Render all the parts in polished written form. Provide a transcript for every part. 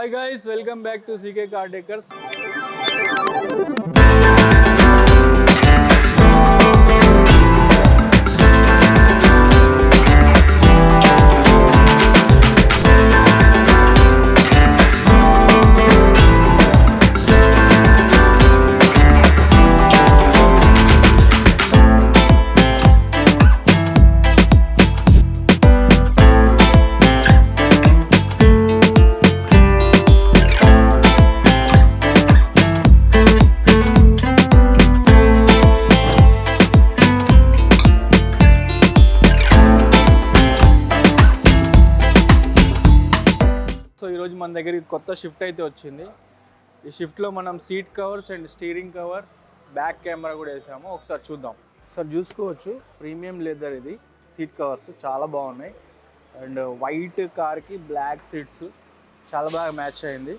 Hi guys, welcome back to CK Car Deckers. So ఈరోజు మన దగ్గరికి కొత్త షిఫ్ట్ అయితే వచ్చింది. ఈ షిఫ్ట్లో మనం seat covers and steering cover, back camera కూడా వేసాము. ఒకసారి చూద్దాం. ఒకసారి చూసుకోవచ్చు, ప్రీమియం లెదర్ ఇది. సీట్ కవర్స్ చాలా బాగున్నాయి అండ్ వైట్ కార్కి బ్లాక్ సీట్స్ చాలా బాగా మ్యాచ్ అయింది.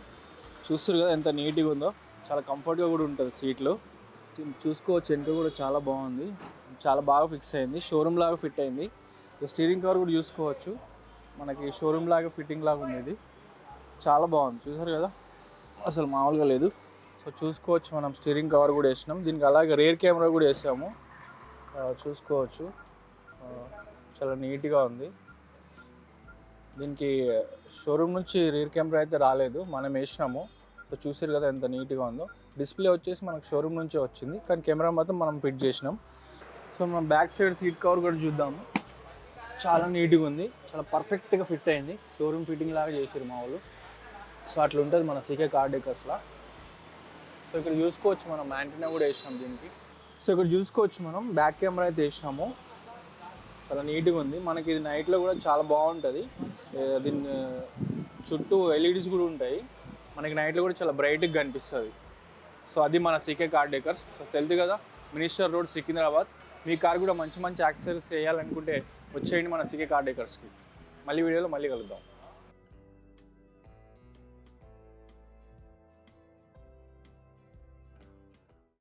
చూస్తారు కదా ఎంత నీట్గా ఉందో, చాలా కంఫర్ట్గా కూడా ఉంటుంది సీట్లు. చూసుకోవచ్చు, వెనుక కూడా చాలా బాగుంది, చాలా బాగా ఫిక్స్ అయింది, షోరూమ్ లాగా ఫిట్ అయింది. స్టీరింగ్ కవర్ కూడా చూసుకోవచ్చు, మనకి షోరూమ్ లాగా ఫిట్టింగ్ లాగా ఉంది. ఇది చాలా బాగుంది, చూసారు కదా, అసలు మామూలుగా లేదు. సో చూసుకోవచ్చు, మనం స్టీరింగ్ కవర్ కూడా వేసినాం. దీనికి అలాగే రేర్ కెమెరా కూడా వేసాము. చూసుకోవచ్చు, చాలా నీట్గా ఉంది. దీనికి షోరూమ్ నుంచి రేర్ కెమెరా అయితే రాలేదు, మనం వేసినాము. సో చూసారు కదా ఎంత నీట్గా ఉందో. డిస్ప్లే వచ్చేసి మనకు షోరూమ్ నుంచే వచ్చింది, కానీ కెమెరా మాత్రం మనం ఫిట్ చేసినాం. సో మనం బ్యాక్ సైడ్ సీట్ కవర్ కూడా చూద్దాము. చాలా నీట్గా ఉంది, చాలా పర్ఫెక్ట్గా ఫిట్ అయింది. షోరూమ్ ఫిట్టింగ్ లాగా చేసారు మా వాళ్ళు. సో అట్లా ఉంటుంది మన సీకే కార్ డెకర్స్లో. సో ఇక్కడ చూసుకోవచ్చు, మనం యాంటీనా కూడా వేసినాం దీనికి. సో ఇక్కడ చూసుకోవచ్చు, మనం బ్యాక్ కెమెరా అయితే వేసినాము. చాలా నీట్గా ఉంది. మనకి ఇది నైట్లో కూడా చాలా బాగుంటుంది. దీని చుట్టూ ఎల్ఈడీస్ కూడా ఉంటాయి, మనకి నైట్లో కూడా చాలా బ్రైట్గా కనిపిస్తుంది. సో అది మన సీకే కార్ డెకర్స్. సో తెలుసు కదా, మినిస్టర్ రోడ్, సికింద్రాబాద్. మీ కార్ కూడా మంచి మంచి యాక్సెసరీస్ వేయాలనుకుంటే వచ్చేయండి మన సీకే కార్ డెకర్స్కి. మళ్ళీ వీడియోలో మళ్ళీ కలుద్దాం.